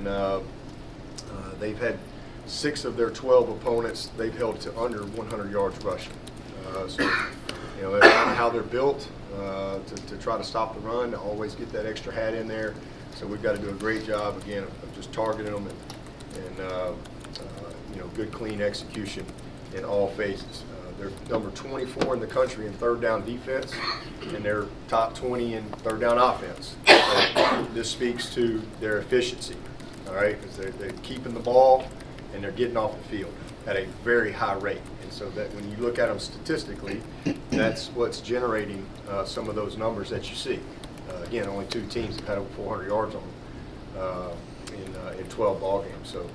and they've had 6 of their 12 opponents they've held to under 100 yards rushing. So, that's kind of how they're built to try to stop the run, to always get that extra hat in there. So we've got to do a great job, again, of just targeting them and good, clean execution in all phases. They're number 24 in the country in third down defense, and they're top 20 in third down offense. So this speaks to their efficiency, all right, because they're keeping the ball and they're getting off the field at a very high rate. And so that when you look at them statistically, that's what's generating some of those numbers that you see. Again, only 2 teams have had over 400 yards on them in 12 ball games. So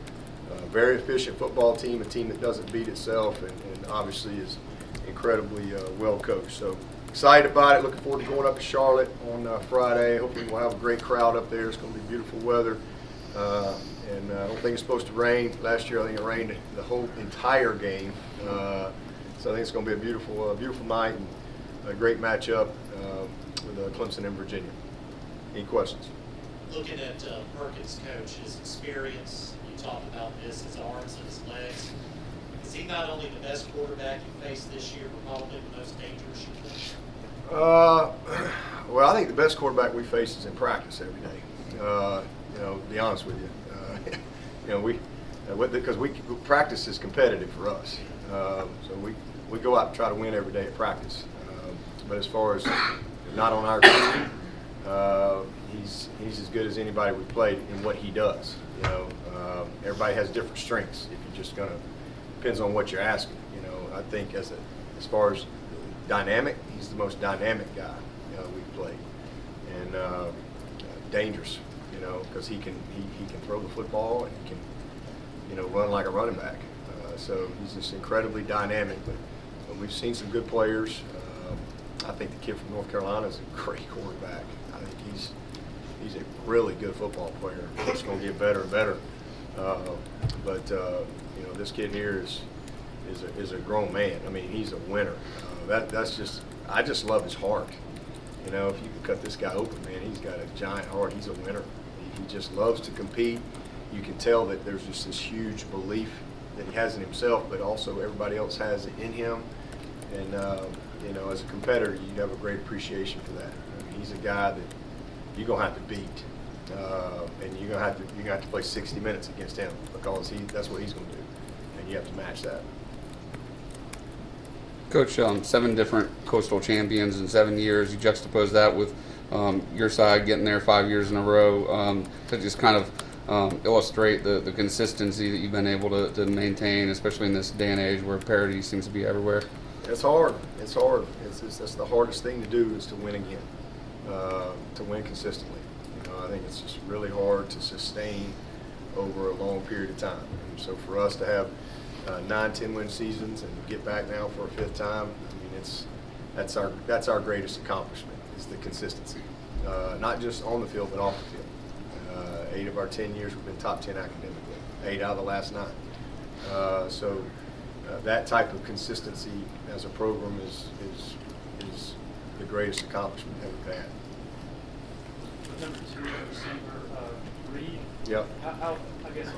very efficient football team, a team that doesn't beat itself, and obviously is incredibly well coached. So excited about it. Looking forward to going up to Charlotte on Friday. Hopefully we'll have a great crowd up there. It's going to be beautiful weather. And I don't think it's supposed to rain. Last year I think it rained the whole entire game. So I think it's going to be a beautiful night and a great matchup with Clemson and Virginia. Any questions? Looking at Perkins' coach, his experience, you talked about his arms and his legs. Is he not only the best quarterback you faced this year, but probably the most dangerous you think? Well, I think the best quarterback we face is in practice every day. To be honest with you, because practice is competitive for us. So we go out and try to win every day at practice. But as far as not on our team, he's as good as anybody we've played in what he does. Everybody has different strengths. If you're just gonna, depends on what you're asking. I think as far as dynamic, he's the most dynamic guy we've played, and dangerous. Because he can throw the football and he can run like a running back. So he's just incredibly dynamic. But we've seen some good players. I think the kid from North Carolina is a great quarterback. I think he's a really good football player. It's going to get better and better. But this kid here is a grown man. I mean, he's a winner. I just love his heart. If you could cut this guy open, man, he's got a giant heart. He's a winner. He just loves to compete. You can tell that there's just this huge belief that he has in himself, but also everybody else has it in him. And as a competitor, you have a great appreciation for that. I mean, he's a guy that you're gonna have to beat, and you're gonna have to play 60 minutes against him because that's what he's gonna do, and you have to match that. Coach, 7 different Coastal champions in 7 years. You juxtapose that with your side getting there 5 years in a row to just kind of illustrate the consistency that you've been able to maintain, especially in this day and age where parity seems to be everywhere. It's hard. That's the hardest thing to do is to win again, to win consistently. I think it's just really hard to sustain over a long period of time. And so for us to have 9, 10-win seasons and get back now for a 5th time, I mean, that's our greatest accomplishment is the consistency, not just on the field but off the field. 8 of our 10 years we've been top 10 academically. 8 out of the last 9. So that type of consistency as a program is the greatest accomplishment that we've had. Number 2 receiver, Reed. Yep. How I guess are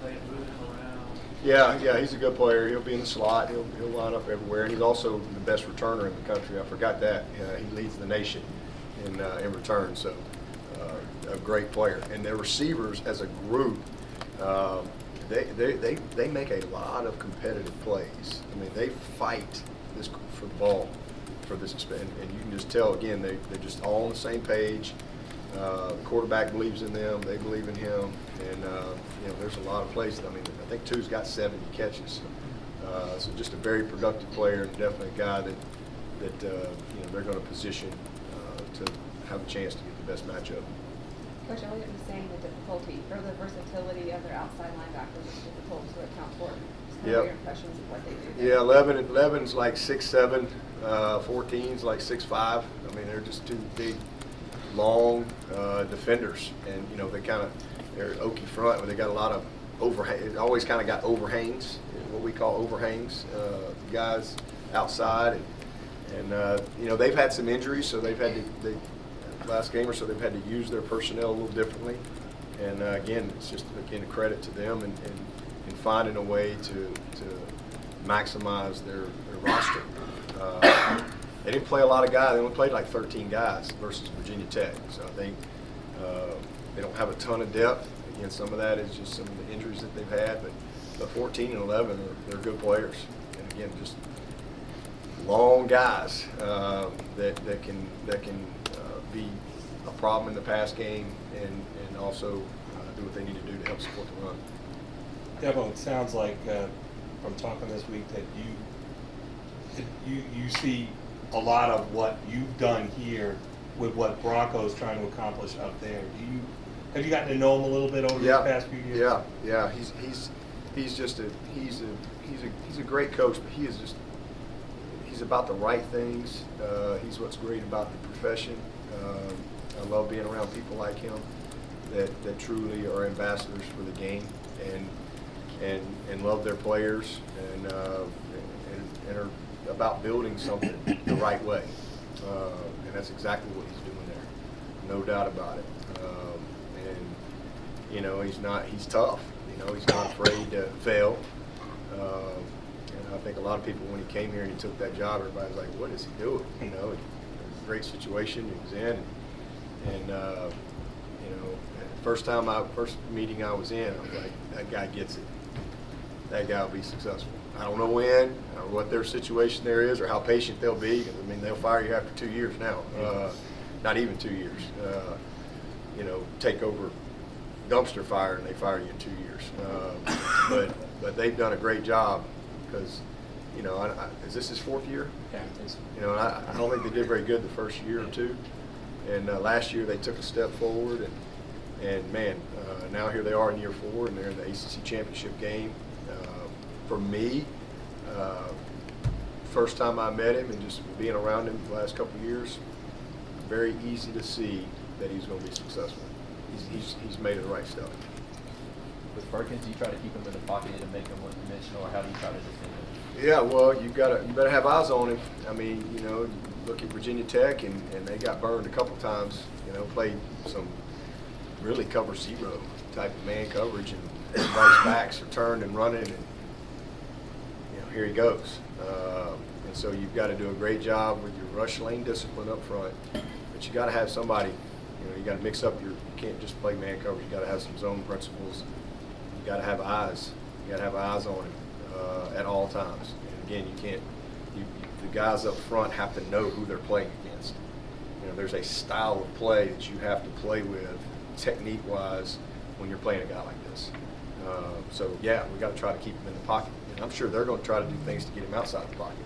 they moving him around? Yeah, he's a good player. He'll be in the slot. He'll line up everywhere, and he's also the best returner in the country. I forgot that. He leads the nation in return. So a great player. And their receivers as a group, they make a lot of competitive plays. I mean, they fight for the ball for this, and you can just tell again they're just all on the same page. The quarterback believes in them; they believe in him, and there's a lot of plays. I mean, I think 2's got 70 catches, so just a very productive player, and definitely a guy that they're going to position to have a chance to get the best matchup. Coach Elliott was saying the difficulty or the versatility of their outside linebackers is difficult to account for. Just kind of your impressions of what they do. Yeah, 11's like 6'7", 14's like 6'5". I mean, they're just 2 big, long defenders, and they're oaky front, but they got a lot of overhang. Always kind of got overhangs, what we call overhangs. Guys outside, and they've had some injuries, so they've had to last game or so they've had to use their personnel a little differently. And again, it's just again a credit to them and finding a way to maximize their roster. They didn't play a lot of guys. They only played like 13 guys versus Virginia Tech. So I think they don't have a ton of depth. Again, some of that is just some of the injuries that they've had. But the 14 and 11, they're good players. And again, just long guys that can be a problem in the pass game and also do what they need to do to help support the run. Devo, it sounds like from talking this week that you see a lot of what you've done here with what Bronco's trying to accomplish up there. Have you gotten to know him a little bit over these past few years? Yeah. He's just he's a great coach, but he's about the right things. He's what's great about the profession. I love being around people like him that truly are ambassadors for the game and love their players and are about building something the right way. And that's exactly what he's doing there, no doubt about it. And you know, he's tough. You know, he's not afraid to fail. And I think a lot of people, when he came here and he took that job, everybody's like, what is he doing? You know, great situation he was in. And you know, first meeting I was in, I was like, that guy gets it. That guy will be successful. I don't know when or what their situation there is or how patient they'll be. I mean, they'll fire you after 2 years now, not even 2 years. You know, take over dumpster fire and they fire you in 2 years. But they've done a great job because, you know, is this his 4th year? Yeah, I think so. You know, I don't think they did very good the first year or two. And last year they took a step forward, and man, now here they are in year 4, and they're in the ACC championship game. For me, first time I met him and just being around him the last couple of years, very easy to see that he's going to be successful. He's made of the right stuff. With Perkins, do you try to keep him in the pocket and make him one-dimensional, or how do you try to defend him? Yeah, well, you better have eyes on him. I mean, you know, look at Virginia Tech, and they got burned a couple times. You know, played some really cover zero type of man coverage, and everybody's backs are turned and running, and you know, here he goes. And so you've got to do a great job with your rush lane discipline up front, but you got to have somebody. You know, you got to mix up you can't just play man coverage. You got to have some zone principles. You got to have eyes. You got to have eyes on him at all times. And again, you can't. The guys up front have to know who they're playing against. You know, there's a style of play that you have to play with, technique-wise, when you're playing a guy like this. So yeah, we got to try to keep him in the pocket. And I'm sure they're going to try to do things to get him outside the pocket.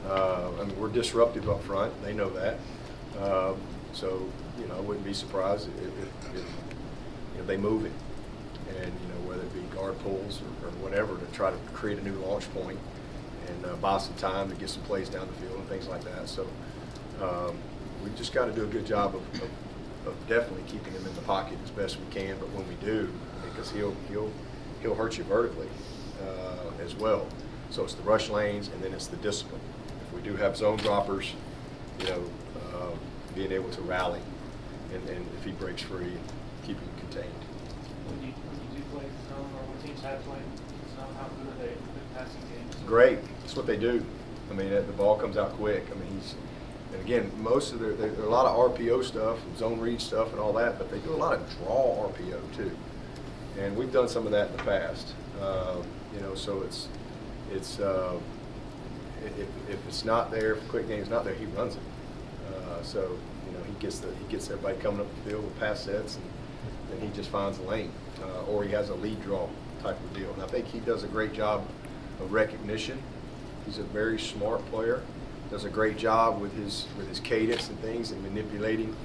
I mean, we're disruptive up front. They know that. So you know, I wouldn't be surprised if you know, they move it, and you know, whether it be guard pulls or whatever, to try to create a new launch point and buy some time to get some plays down the field and things like that. So we've just got to do a good job of definitely keeping him in the pocket as best we can. But when we do, because he'll hurt you vertically as well. So it's the rush lanes, and then it's the discipline. If we do have zone droppers, you know, being able to rally, and if he breaks free, keep him contained. When you do play zone, or when teams have played zone, how good are they at passing games? Great. That's what they do. I mean, the ball comes out quick. I mean, and again, most of there are a lot of RPO stuff, and zone read stuff, and all that, but they do a lot of draw RPO too. And we've done some of that in the past. You know, so it's if it's not there, if the quick game's not there, he runs it. So you know, he gets everybody coming up the field with pass sets, and then he just finds a lane, or he has a lead draw type of deal. And I think he does a great job of recognition. He's a very smart player. Does a great job with his cadence and things, and manipulating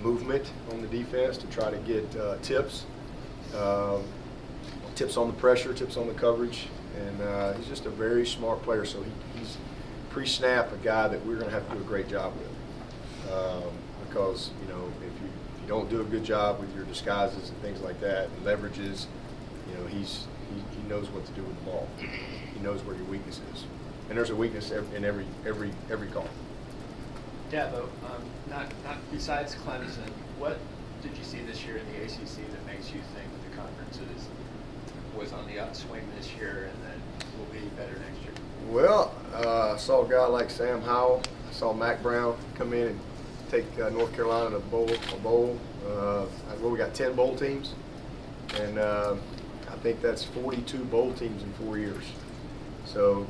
movement on the defense to try to get tips on the pressure, tips on the coverage, and he's just a very smart player. So he's pre-snap a guy that we're going to have to do a great job with, because you know, if you don't do a good job with your disguises and things like that and leverages, you know, he knows what to do with the ball. He knows where your weakness is, and there's a weakness in every call. Dabo, not besides Clemson, what did you see this year in the ACC that makes you think that the conference was on the upswing this year and then will be better next year? Well, I saw a guy like Sam Howell. I saw Mac Brown come in and take North Carolina to a bowl. We got 10 bowl teams, and I think that's 42 bowl teams in 4 years. So,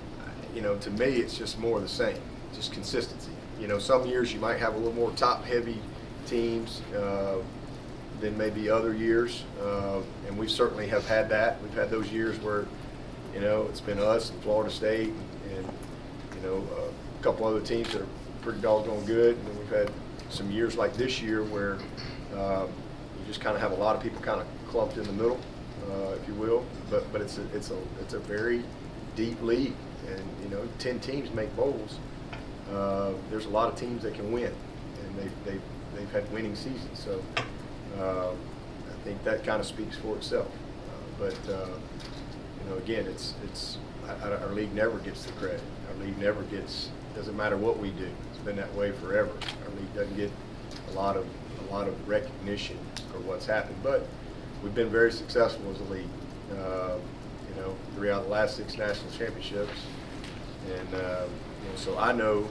to me, it's just more of the same, just consistency. Some years you might have a little more top-heavy teams than maybe other years, and we certainly have had that. We've had those years where, it's been us and Florida State and a couple other teams that are pretty doggone good, and then we've had some years like this year where you just kind of have a lot of people kind of clumped in the middle, if you will. But it's a very deep league, and 10 teams make bowls. There's a lot of teams that can win, and they've had winning seasons. So I think that kind of speaks for itself. Again, our league never gets the credit. Our league never gets. Doesn't matter what we do. It's been that way forever. Our league doesn't get a lot of recognition for what's happened, but we've been very successful as a league. 3 out of the last 6 national championships, and so I know,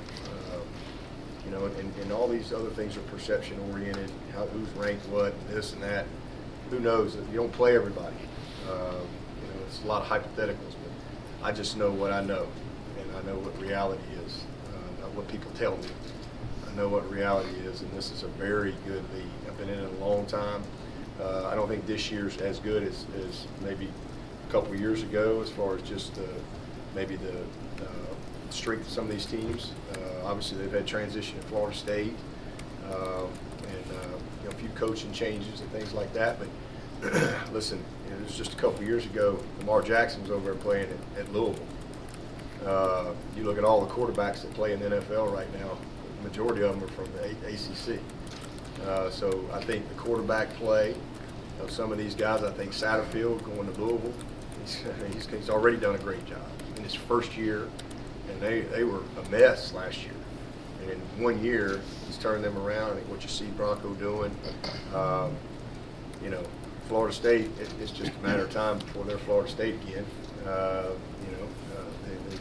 and all these other things are perception oriented. Who's ranked what, and this and that. Who knows? You don't play everybody. It's a lot of hypotheticals, but I just know what I know, and I know what reality is, not what people tell me. I know what reality is, and this is a very good league. I've been in it a long time. I don't think this year's as good as maybe a couple of years ago, as far as just maybe the strength of some of these teams. Obviously, they've had transition at Florida State, and a few coaching changes and things like that. But listen, it was just a couple of years ago, Lamar Jackson was over there playing at Louisville. You look at all the quarterbacks that play in the NFL right now, the majority of them are from the ACC. So I think the quarterback play of some of these guys, I think Satterfield going to Louisville, he's already done a great job in his first year, and they were a mess last year. And in 1 year, he's turned them around. And what you see Bronco doing, Florida State, it's just a matter of time before they're Florida State again.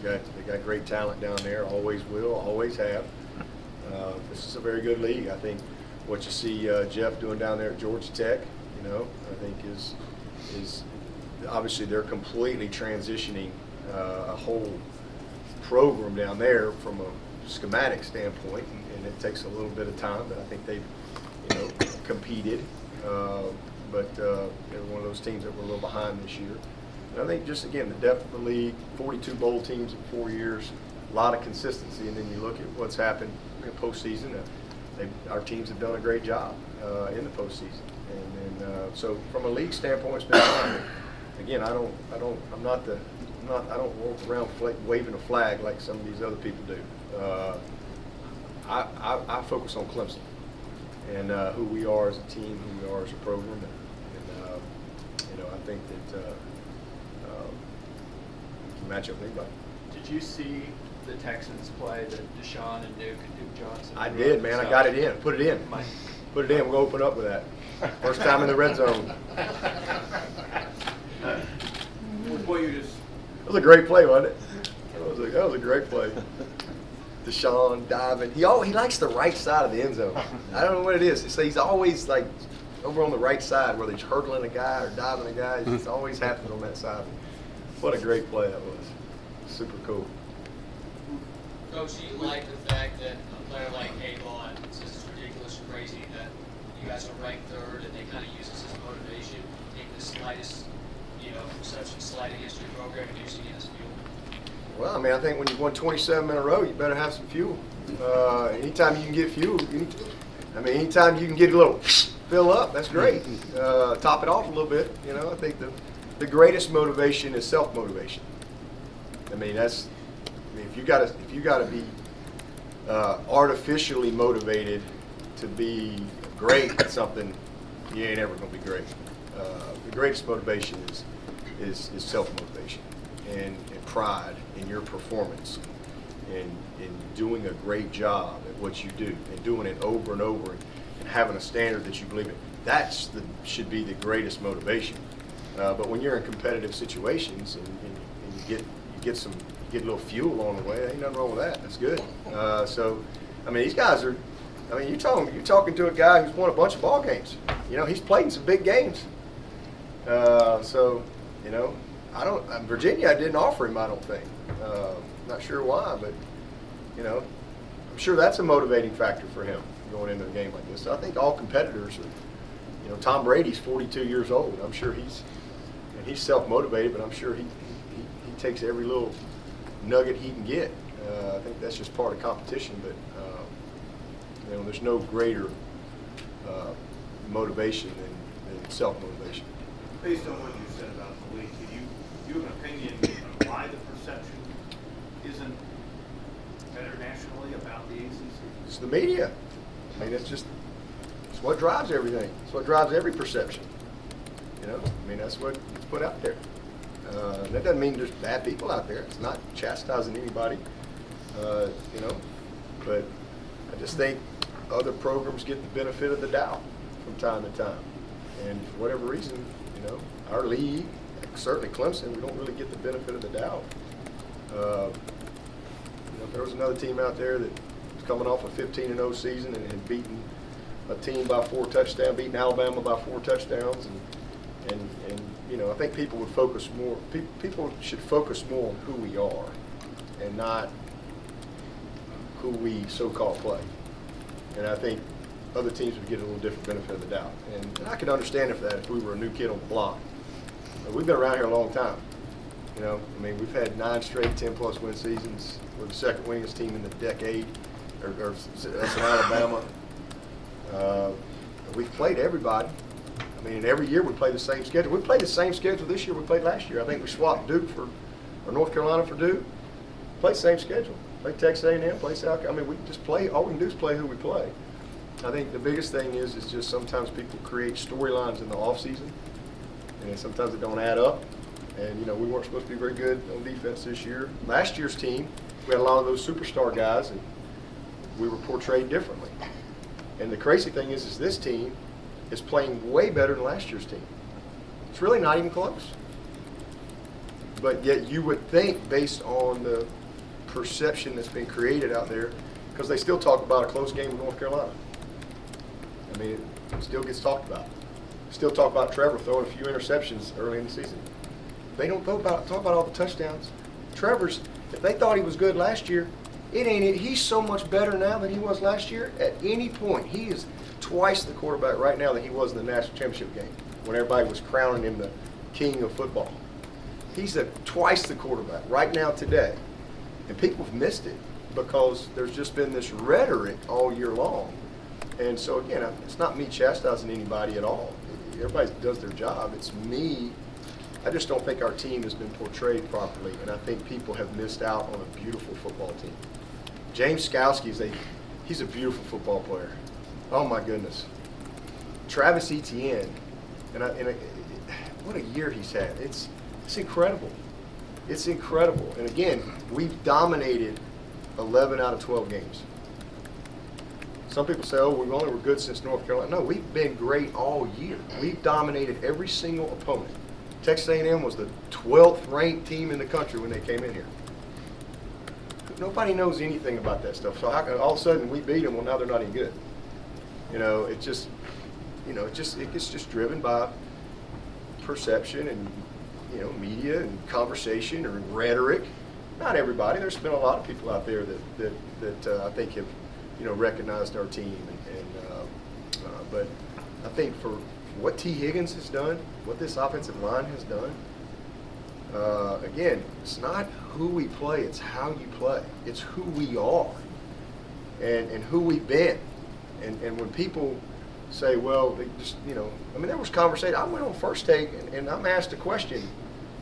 They got great talent down there, always will, always have. This is a very good league. I think what you see Jeff doing down there at Georgia Tech, I think is obviously they're completely transitioning a whole program down there from a schematic standpoint, and it takes a little bit of time, but I think they've competed. But they're one of those teams that were a little behind this year. And I think just, again, the depth of the league, 42 bowl teams in 4 years, a lot of consistency, and then you look at what's happened in the postseason. Our teams have done a great job in the postseason. And so from a league standpoint, it's been fine. Again, I don't walk around waving a flag like some of these other people do. I focus on Clemson and who we are as a team, who we are as a program, and I think that we can match up with anybody. Did you see the Texans play the Deshaun and Duke Johnson? I did, man. I got it in. Put it in. Put it in. We'll open up with that. First time in the red zone. What you just That was a great play, wasn't it? That was a great play. Deshaun diving. He likes the right side of the end zone. I don't know what it is. So he's always like over on the right side, whether he's hurdling a guy or diving a guy. It just always happens on that side. What a great play that was. Super cool. Coach, do you like the fact that a player like Avon says it's ridiculous and crazy that you guys are ranked third, and they kind of use this as motivation, take the slightest, reception slight against your program and using it as fuel? Well, I mean, I think when you've won 27 in a row, you better have some fuel. Anytime you can get fuel, anytime you can get a little fill up, that's great. Top it off a little bit. I think the greatest motivation is self-motivation. If you gotta be artificially motivated to be great at something, you ain't ever gonna be great. The greatest motivation is self-motivation and pride in your performance and doing a great job at what you do and doing it over and over and having a standard that you believe in. should be the greatest motivation. But when you're in competitive situations and you get a little fuel on the way, ain't nothing wrong with that. That's good. So, I mean, these guys are. I mean, you're talking to a guy who's won a bunch of ball games. You know, he's played in some big games. So, you know, Virginia didn't offer him, I don't think. Not sure why, but, you know, I'm sure that's a motivating factor for him going into a game like this. So I think all competitors are, you know, Tom Brady's 42 years old. I'm sure he's self-motivated, but I'm sure he takes every little nugget he can get. I think that's just part of competition, but, you know, there's no greater motivation than self-motivation. Based on what you said about the league, do you have an opinion on why the perception isn't better nationally about the ACC? It's the media. I mean, it's what drives everything. It's what drives every perception. You know, I mean, that's what it's put out there. That doesn't mean there's bad people out there. It's not chastising anybody, you know, but I just think other programs get the benefit of the doubt from time to time. And for whatever reason, you know, our league, certainly Clemson, we don't really get the benefit of the doubt. You know, if there was another team out there that was coming off a 15-0 season and had beaten a team by 4 touchdowns, beaten Alabama by 4 touchdowns, and you know, I think people would focus more. People should focus more on who we are, and not who we so-called play. And I think other teams would get a little different benefit of the doubt. And I could understand if we were a new kid on the block. But we've been around here a long time. You know, I mean, we've had 9 straight 10-plus win seasons. We're the second winningest team in the decade, or that's in Alabama. We've played everybody. I mean, every year we play the same schedule. We played the same schedule this year we played last year. I think we swapped Duke or North Carolina for Duke. Play the same schedule. Play Texas A&M, play South Carolina. I mean, we just play. All we can do is play who we play. I think the biggest thing is just sometimes people create storylines in the off season, and sometimes they don't add up. And you know, we weren't supposed to be very good on defense this year. Last year's team, we had a lot of those superstar guys, and we were portrayed differently. And the crazy thing is this team is playing way better than last year's team. It's really not even close. But yet you would think, based on the perception that's been created out there, because they still talk about a close game with North Carolina. I mean, it still gets talked about. Still talk about Trevor throwing a few interceptions early in the season. They don't talk about all the touchdowns. Trevor's, if they thought he was good last year, it ain't it. He's so much better now than he was last year. At any point, he is twice the quarterback right now than he was in the national championship game when everybody was crowning him the king of football. He's twice the quarterback right now today. And people have missed it because there's just been this rhetoric all year long. And so, again, it's not me chastising anybody at all. Everybody does their job. It's me. I just don't think our team has been portrayed properly, and I think people have missed out on a beautiful football team. James Skalski he's a beautiful football player. Oh, my goodness. Travis Etienne, what a year he's had. It's incredible. It's incredible. And again, we've dominated 11 out of 12 games. Some people say, oh, we were good since North Carolina. No, we've been great all year. We've dominated every single opponent. Texas A&M was the 12th ranked team in the country when they came in here. Nobody knows anything about that stuff. So all of a sudden we beat them, well, now they're not any good. You know, it gets just driven by perception and, you know, media and conversation or rhetoric. Not everybody. There's been a lot of people out there that I think have, you know, recognized our team. But I think for what T. Higgins has done, what this offensive line has done, again, it's not who we play, it's how you play. It's who we are and who we've been. And when people say, well, they just, you know, I mean, there was conversation. I went on First Take and I'm asked a question.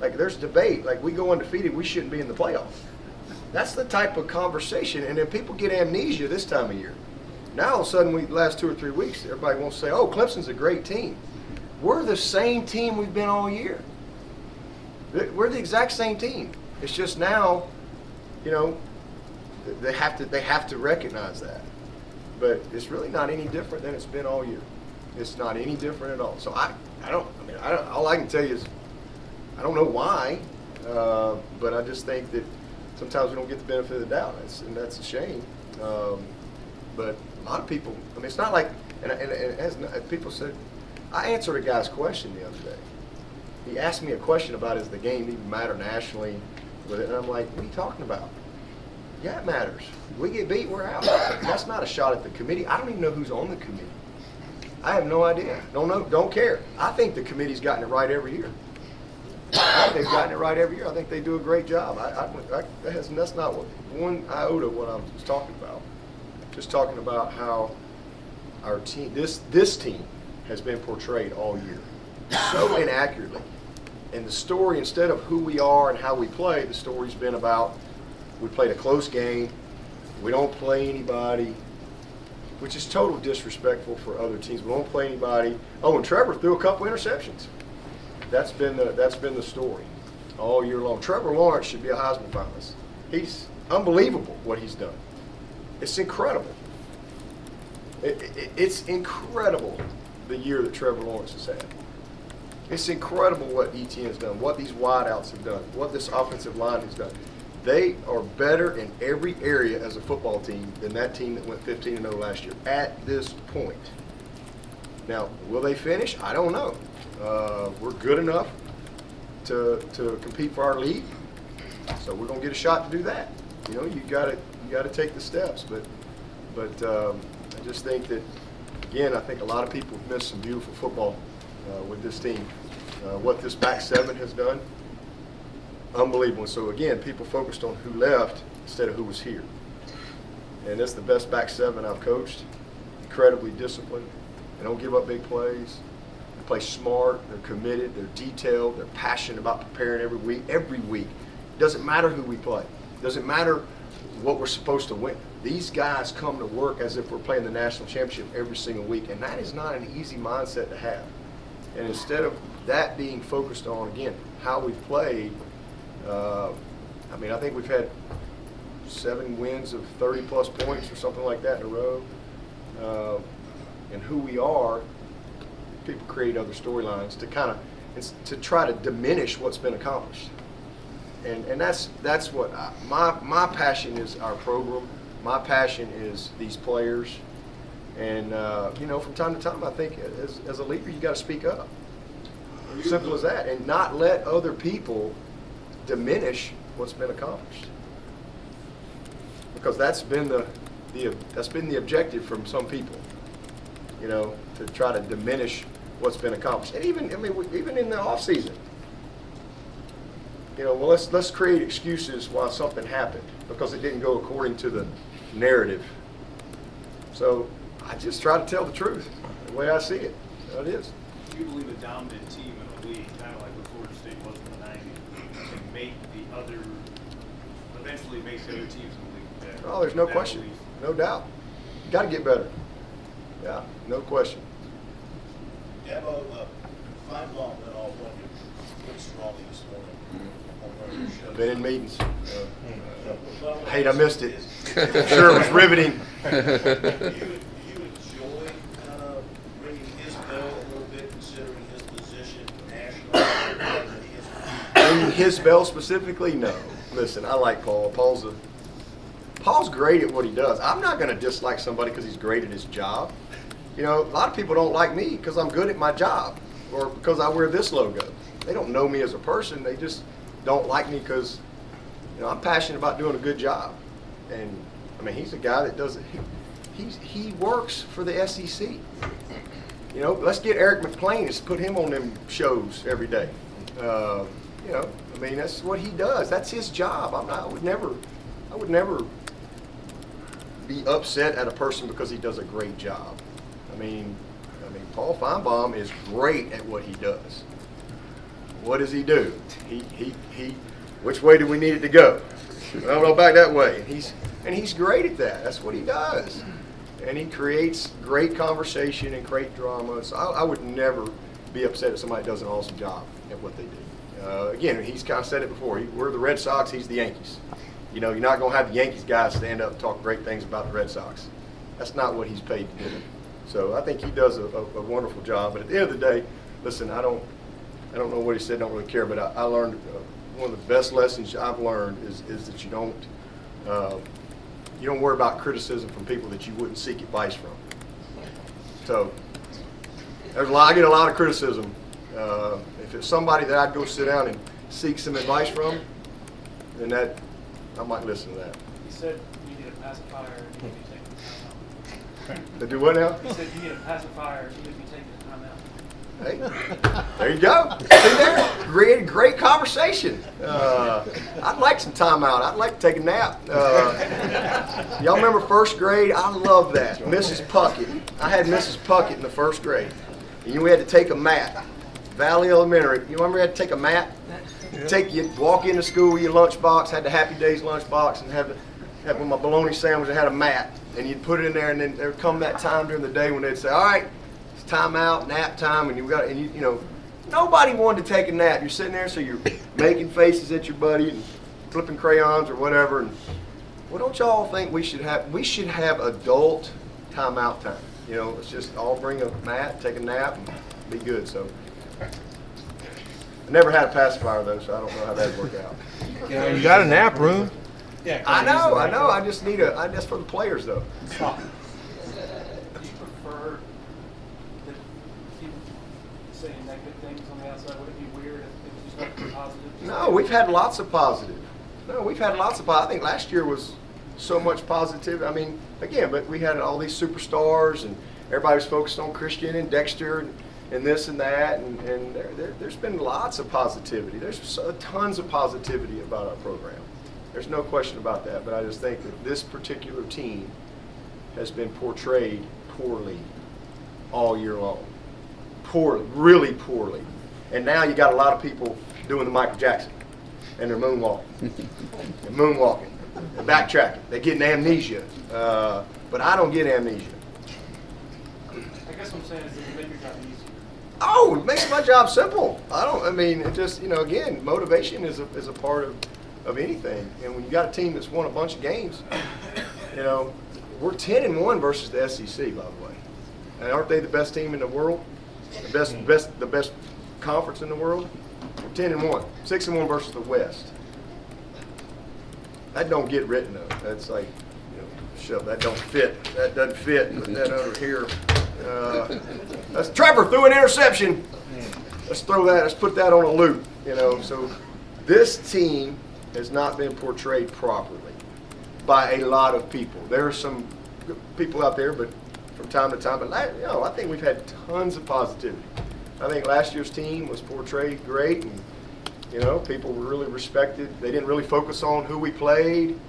Like, there's debate. Like, we go undefeated, we shouldn't be in the playoffs. That's the type of conversation. And then people get amnesia this time of year. Now, all of a sudden, last 2 or 3 weeks, everybody wants to say, oh, Clemson's a great team. We're the same team we've been all year. We're the exact same team. It's just now, you know, they have to recognize that. But it's really not any different than it's been all year. It's not any different at all. So all I can tell you is, I don't know why, but I just think that sometimes we don't get the benefit of the doubt, and that's a shame. But a lot of people, I mean, it's not like, and as people said, I answered a guy's question the other day. He asked me a question about, does the game even matter nationally with it? And I'm like, what are you talking about? Yeah, it matters. We get beat, we're out. That's not a shot at the committee. I don't even know who's on the committee. I have no idea. Don't care. I think the committee's gotten it right every year. I think they've gotten it right every year. I think they do a great job. That's not one iota what I was talking about. Just talking about how our team, this team, has been portrayed all year so inaccurately. And the story, instead of who we are and how we play, the story's been about, we played a close game, we don't play anybody, which is total disrespectful for other teams. We don't play anybody. Oh, and Trevor threw a couple interceptions. That's been the story all year long. Trevor Lawrence should be a Heisman finalist. He's unbelievable what he's done. It's incredible. It's incredible the year that Trevor Lawrence has had. It's incredible what ETN has done, what these wideouts have done, what this offensive line has done. They are better in every area as a football team than that team that went 15-0 last year at this point. Now, will they finish? I don't know. We're good enough to compete for our league, so we're gonna get a shot to do that. You know, you gotta take the steps, but I just think that, again, I think a lot of people have missed some beautiful football with this team. What this back seven has done, unbelievable. So again, people focused on who left instead of who was here. And that's the best back seven I've coached. Incredibly disciplined. They don't give up big plays. They play smart. They're committed. They're detailed. They're passionate about preparing every week. Every week. It doesn't matter who we play. It doesn't matter what we're supposed to win. These guys come to work as if we're playing the national championship every single week, and that is not an easy mindset to have. And instead of that being focused on, again, how we've played, I mean, I think we've had 7 wins of 30-plus points or something like that in a row. And who we are, people create other storylines to try to diminish what's been accomplished. And that's what my passion is. Our program. My passion is these players. And you know, from time to time, I think as a leader, you got to speak up. Simple as that, and not let other people diminish what's been accomplished. Because that's been the objective from some people. You know, to try to diminish what's been accomplished. And even in the off season. You know, well, let's create excuses why something happened because it didn't go according to the narrative. So I just try to tell the truth, the way I see it. That is. Do you believe a dominant team in a league, kind of like what Florida State was in the 90s, eventually makes the other teams in the league better? Oh, there's no That question. belief. No doubt. You got to get better. Yeah, no question. Dabo, Feinbaum went all wonderful pretty strongly this morning on one of your shows. Been in meetings. Hate I missed it. Sure, it was riveting. Do you enjoy ringing his bell a little bit, considering his position nationally? Ringing his bell specifically? No. Listen, I like Paul. Paul's great at what he does. I'm not going to dislike somebody because he's great at his job. You know, a lot of people don't like me because I'm good at my job or because I wear this logo. They don't know me as a person. They just don't like me because, you know, I'm passionate about doing a good job. And, I mean, he's a guy that does it. He works for the SEC. You know, let's get Eric McClain and put him on them shows every day. You know, I mean, that's what he does. That's his job. I would never be upset at a person because he does a great job. I mean, Paul Feinbaum is great at what he does. What does he do? Which way do we need it to go? Well, no, back that way. And he's great at that. That's what he does. And he creates great conversation and great drama. So I would never be upset if somebody does an awesome job at what they do. Again, he's kind of said it before. We're the Red Sox. He's the Yankees. You know, you're not going to have the Yankees guys stand up and talk great things about the Red Sox. That's not what he's paid to do. So I think he does a wonderful job. But at the end of the day, listen, I don't know what he said, don't really care, but I learned one of the best lessons I've learned is that you don't worry about criticism from people that you wouldn't seek advice from. So I get a lot of criticism. If it's somebody that I'd go sit down and seek some advice from, then that I might listen to that. He said you need a pacifier and you need to be taking a timeout. They do what now? He said you need a pacifier and you need to be taking a timeout. Hey, there you go. See there? Great conversation. I'd like some time out. I'd like to take a nap. Y'all remember first grade? I love that. Mrs. Puckett. I had Mrs. Puckett in the first grade. And we had to take a map. Valley Elementary. You remember you had to take a map? You walk into school with your lunchbox, had the Happy Days lunchbox, and have with my bologna sandwich, I had a mat. And you'd put it in there, and then there'd come that time during the day when they'd say, all right, it's time out, nap time, and you know, nobody wanted to take a nap. You're sitting there, so you're making faces at your buddy and flipping crayons or whatever. And well, don't y'all think we should have adult timeout time? You know, let's just all bring a mat, take a nap, and be good. So I never had a pacifier though, so I don't know how that'd work out. You got a nap room. Yeah, I know. I just need that's for the players though. Do you prefer that people saying negative things on the outside? Would it be weird if it was just like positive? No, we've had lots of positive. I think last year was so much positive. I mean, again, but we had all these superstars and everybody was focused on Christian and Dexter and this and that. And there's been lots of positivity. There's tons of positivity about our program. There's no question about that. But I just think that this particular team has been portrayed poorly all year long. Poorly, really poorly. And now you got a lot of people doing the Michael Jackson. And they're moonwalking. They're backtracking. They're getting amnesia. But I don't get amnesia. I guess what I'm saying is it make your job easier. Oh, it makes my job simple. It just, again, motivation is a part of anything. And when you got a team that's won a bunch of games, we're 10-1 versus the SEC, by the way. And aren't they the best team in the world? The best conference in the world? We're 10-1. 6-1 versus the West. That don't get written though. That's like, shove, that don't fit. That doesn't fit. Put that over here. That's Trevor threw an interception. Let's put that on a loop. So this team has not been portrayed properly by a lot of people. There are some good people out there, but from time to time. But I think we've had tons of positivity. I think last year's team was portrayed great, and people were really respected. They didn't really focus on who we played.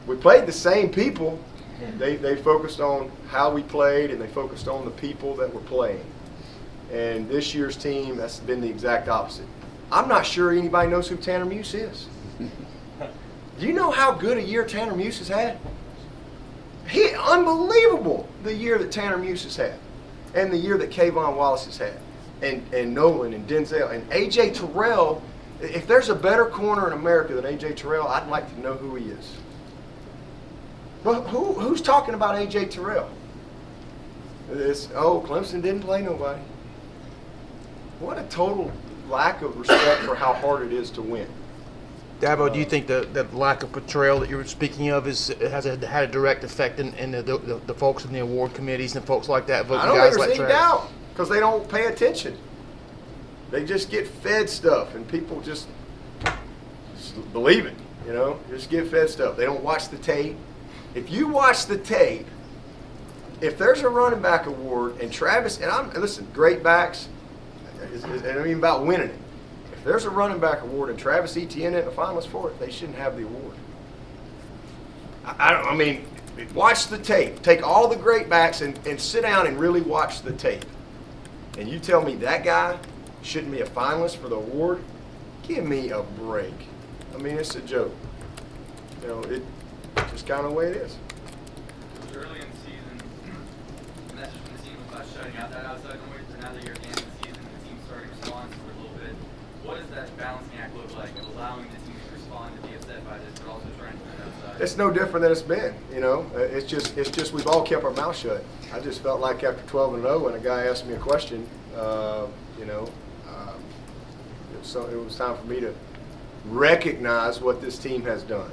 We played the same people. They focused on how we played, and they focused on the people that were playing. And this year's team, that's been the exact opposite. I'm not sure anybody knows who Tanner Muse is. Do you know how good a year Tanner Muse has had? Unbelievable the year that Tanner Muse has had, and the year that Kayvon Wallace has had, and Nolan and Denzel and A.J. Terrell. If there's a better corner in America than A.J. Terrell, I'd like to know who he is. Well, who's talking about A.J. Terrell? Clemson didn't play nobody. What a total lack of respect for how hard it is to win. Dabo, do you think the lack of portrayal that you were speaking of had a direct effect in the folks in the award committees and folks like that voting I don't guys think like there's any Travis? doubt because they don't pay attention. They just get fed stuff, and people just believe it. Just get fed stuff. They don't watch the tape. If you watch the tape, if there's a running back award and Travis listen, great backs, it ain't even about winning it. If there's a running back award and Travis Etienne isn't a finalist for it, they shouldn't have the award. Watch the tape. Take all the great backs and sit down and really watch the tape. And you tell me that guy shouldn't be a finalist for the award? Give me a break. It's a joke. It's just kind of the way it is. It was early in the season. The message from the team was about shutting out that outside noise, but now that you're at the end of the season, the team's starting to respond to it a little bit. what does that balancing act look like of allowing the team to respond to be upset by this, but also trying to move outside? It's no different than it's been, you know. It's just we've all kept our mouth shut. I just felt like after 12-0, when a guy asked me a question, you know, it was time for me to recognize what this team has done.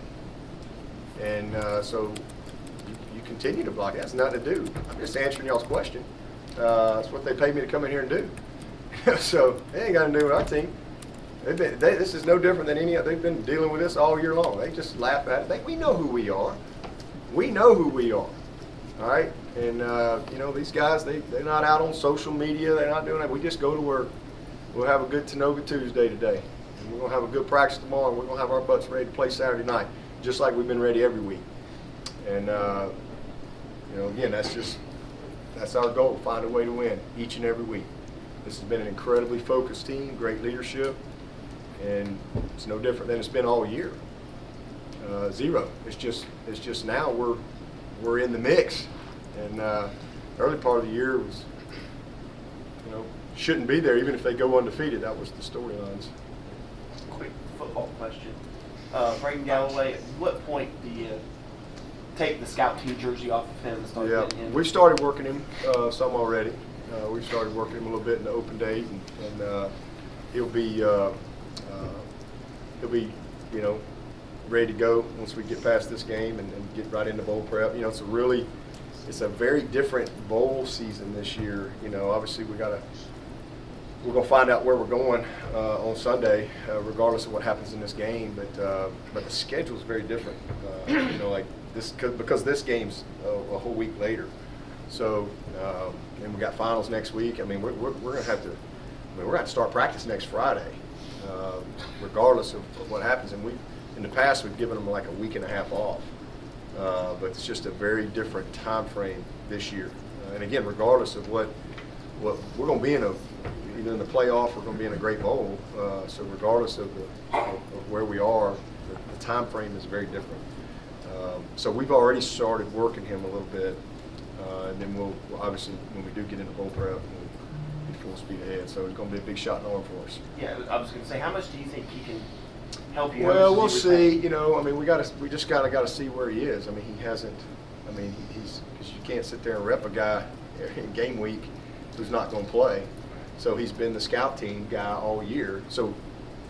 And so you continue to block it. That's nothing to do. I'm just answering y'all's question. That's what they paid me to come in here and do. So they ain't got to do with our team. This is no different than any other. They've been dealing with this all year long. They just laugh at it. We know who we are. We know who we are. All right? And, you know, these guys, they're not out on social media. They're not doing that. We just go to work. We'll have a good Tanoga Tuesday today. And we're going to have a good practice tomorrow. And we're going to have our butts ready to play Saturday night, just like we've been ready every week. And, you know, again, that's our goal, find a way to win each and every week. This has been an incredibly focused team, great leadership, and it's no different than it's been all year. Zero. It's just now we're in the mix, and early part of the year was, you know, shouldn't be there even if they go undefeated. That was the storylines. Quick football question. Braden Galloway, at what point do you take the scout team jersey off of him and start getting him? We've started working him some already. We've started working him a little bit in the open days, and he'll be, you know, ready to go once we get past this game and get right into bowl prep. You know, it's a very different bowl season this year. You know, obviously we're gonna find out where we're going on Sunday, regardless of what happens in this game. But the schedule is very different. You know, like this because this game's a whole week later. So, and we got finals next week. I mean, we're gonna have to. I mean, we're gonna start practice next Friday, regardless of what happens. And in the past, we've given them like a week and a half off. But it's just a very different time frame this year. And again, regardless of what we're gonna be either in the playoff or we're gonna be in a great bowl. So regardless of where we are, the time frame is very different. So we've already started working him a little bit. And then we'll obviously, when we do get into bowl prep, we'll be full speed ahead. So it's going to be a big shot in the arm for us. Yeah, I was going to say, how much do you think he can help you? Well, we'll see. You know, I mean, we just got to see where he is. I mean, he hasn't. I mean, he's because you can't sit there and rep a guy in game week who's not going to play. So he's been the scout team guy all year. So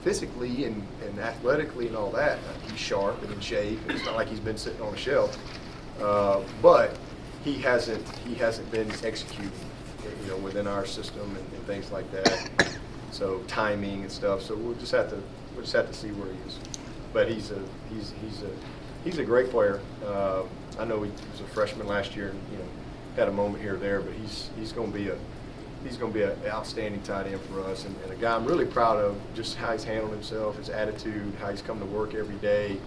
physically and athletically and all that, he's sharp and in shape. And it's not like he's been sitting on a shelf. But he hasn't been executing, you know, within our system and things like that. So timing and stuff. So we'll just have to see where he is. But he's a great player. I know he was a freshman last year and, you know, had a moment here or there, but he's going to be an outstanding tight end for us and a guy I'm really proud of, just how he's handled himself, his attitude, how he's come to work every day.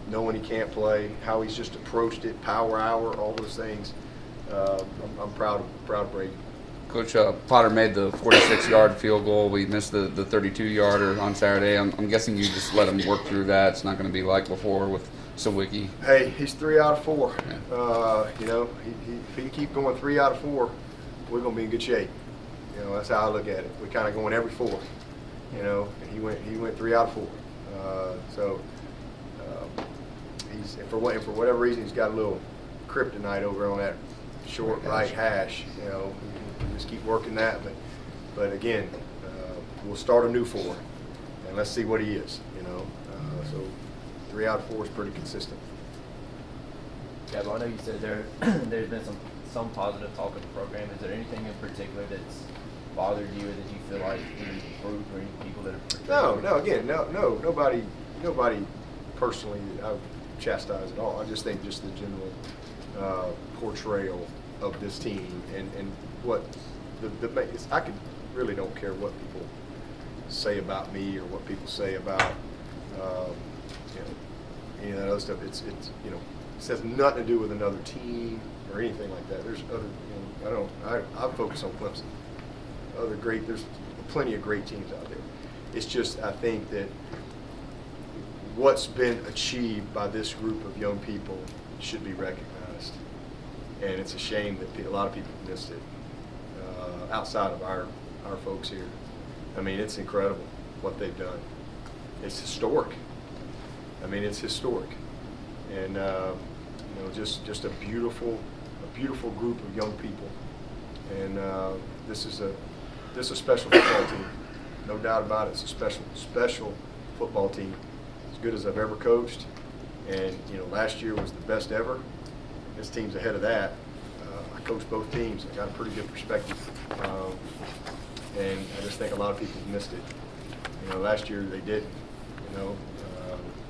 Knowing he can't play, how he's just approached it, power hour, all those things. I'm proud of Brady. Coach Potter made the 46-yard field goal. We missed the 32-yarder on Saturday. I'm guessing you just let him work through that. It's not going to be like before with Sawicki. Hey, he's 3 out of 4. Yeah. You know, if he can keep going 3 out of 4, we're going to be in good shape. You know, that's how I look at it. We're kind of going every 4. You know, and he went 3 out of 4. For whatever reason, he's got a little kryptonite over on that short right hash. You know, we just keep working that. But again, we'll start a new 4, and let's see what he is. You know, so 3 out of 4 is pretty consistent. Yeah, but I know you said there's been some positive talk of the program. Is there anything in particular that's bothered you, or that you feel like you need to improve, or any people that have? No. Nobody personally. I would chastise at all. I just think just the general portrayal of this team and what I really don't care what people say about me or what people say about you know, any of that other stuff. It's you know, it has nothing to do with another team or anything like that. There's other, you know, I focus on Clemson. There's plenty of great teams out there. It's just I think that what's been achieved by this group of young people should be recognized, and it's a shame that a lot of people missed it outside of our folks here. I mean, it's incredible. what they've done. It's historic. I mean, it's historic. And, you know, just a beautiful group of young people. And this is a special football team. No doubt about it. It's a special football team. As good as I've ever coached. And, you know, last year was the best ever. This team's ahead of that. I coached both teams. I got a pretty good perspective. And I just think a lot of people missed it. You know, last year they didn't. You know,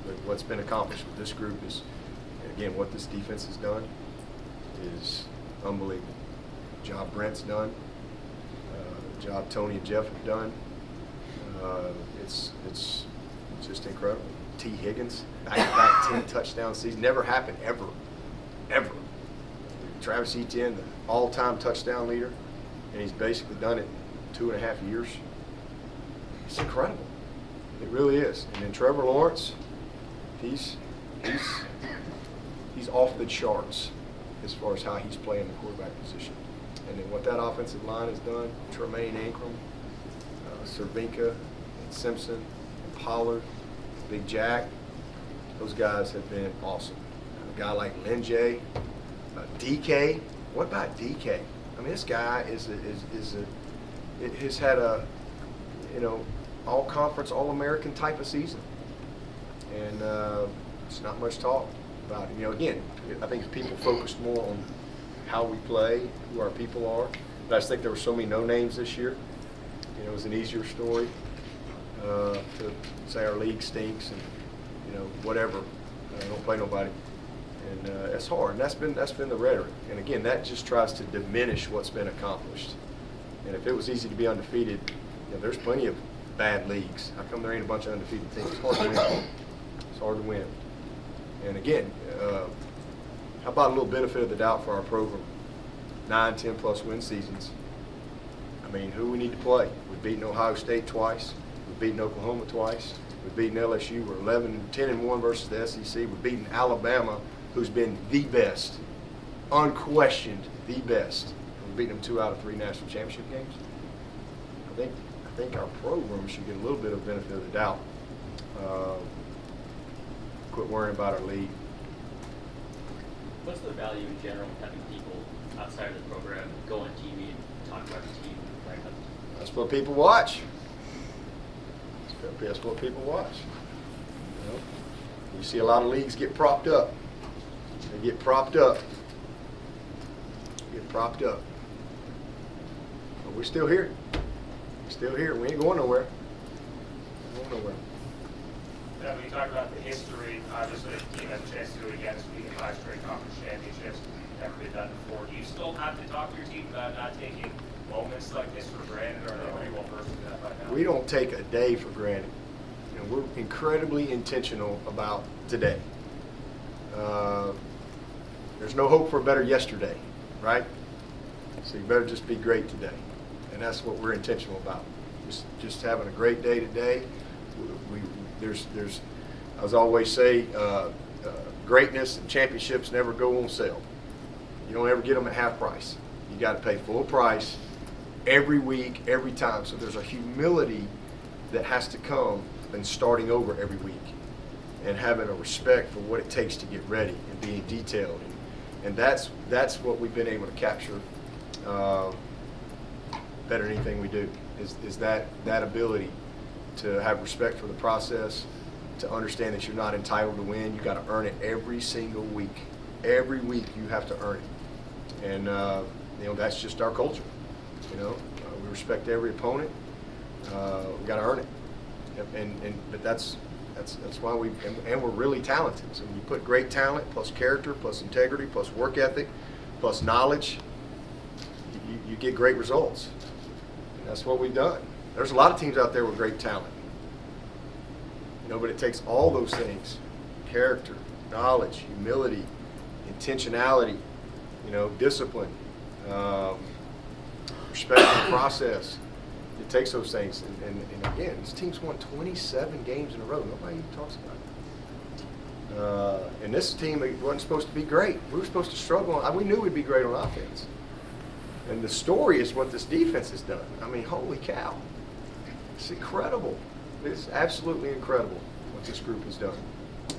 but what's been accomplished with this group is, again, what this defense has done is unbelievable. The job Brent's done, the job Tony and Jeff have done. It's just incredible. T. Higgins, back-to-back 10 touchdown season, never happened ever. Travis Etienne, the all-time touchdown leader, and he's basically done it in 2.5 years. It's incredible. It really is. And then Trevor Lawrence, he's off the charts as far as how he's playing the quarterback position. And then what that offensive line has done, Tremaine Ankrum, Cervinka, and Simpson, and Pollard, Big Jack, those guys have been awesome. A guy like Linjay, DK, what about DK? I mean, this guy has had a, you know, all-conference, all-American type of season. And it's not much talk about it. You know, again, I think people focused more on how we play, who our people are. But I just think there were so many no-names this year. You know, it was an easier story to say our league stinks and, you know, whatever. Don't play nobody. And it's hard. And that's been the rhetoric. And again, that just tries to diminish what's been accomplished. And if it was easy to be undefeated, you know, there's plenty of bad leagues. How come there ain't a bunch of undefeated teams? It's hard to win. It's hard to win. And again, how about a little benefit of the doubt for our program? 9, 10+ win seasons. I mean, who we need to play? We've beaten Ohio State twice. We've beaten Oklahoma twice. We've beaten LSU. We're 10-1 versus the SEC. We've beaten Alabama, who's been the best, unquestioned the best. We've beaten them 2 out of 3 national championship games. I think our program should get a little bit of benefit of the doubt. Quit worrying about our league. What's the value in general of having people outside of the program go on TV and talk about the team? That's what people watch. That's what people watch. You know? You see a lot of leagues get propped up. They get propped up. Get propped up. But we're still here. We're still here. We ain't going nowhere. We're going nowhere. Yeah, when you talk about the history, obviously the team has a chance to do it again, speaking of 5 straight conference championships, never been done before. Do you still have to talk to your team about not taking moments like this for granted, or are they pretty well versed in that right now? We don't take a day for granted. You know, we're incredibly intentional about today. There's no hope for a better yesterday, right? So you better just be great today. And that's what we're intentional about. Just having a great day today. There's as I always say, greatness and championships never go on sale. You don't ever get them at half price. You got to pay full price every week, every time. So there's a humility that has to come in starting over every week and having a respect for what it takes to get ready and being detailed. And that's what we've been able to capture better than anything we do, is that ability to have respect for the process, to understand that you're not entitled to win. You got to earn it every single week. Every week you have to earn it. And you know, that's just our culture. You know, we respect every opponent. We got to earn it. But that's why and we're really talented. So when you put great talent plus character plus integrity plus work ethic plus knowledge, you get great results. And that's what we've done. There's a lot of teams out there with great talent. You know, but it takes all those things: character, knowledge, humility, intentionality, you know, discipline, respect for the process. It takes those things. And again, this team's won 27 games in a row. Nobody even talks about it. And this team wasn't supposed to be great. We were supposed to struggle. We knew we'd be great on offense. And the story is what this defense has done. I mean, holy cow. It's incredible. it's absolutely incredible what this group has done,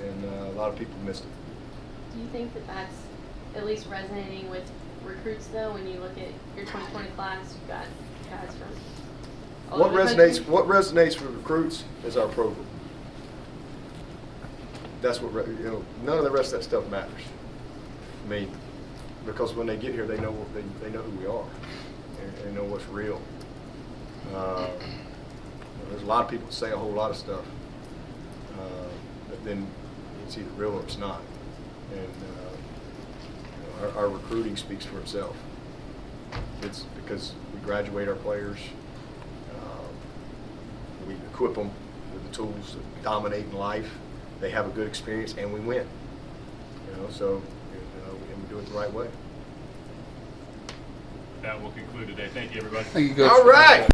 and a lot of people missed it. Do you think that that's at least resonating with recruits though? When you look at your 2020 class, you've got guys from all What over the resonates? country. What resonates with recruits is our program. That's what none of the rest of that stuff matters. I mean, because when they get here, they know they know who we are. They know what's real. There's a lot of people that say a whole lot of stuff, but then it's either real or it's not. And our recruiting speaks for itself. It's because we graduate our players, we equip them with the tools to dominate in life. They have a good experience, and we win. So and we do it the right way. That will conclude today. Thank you, everybody. Thank you, Coach. All right.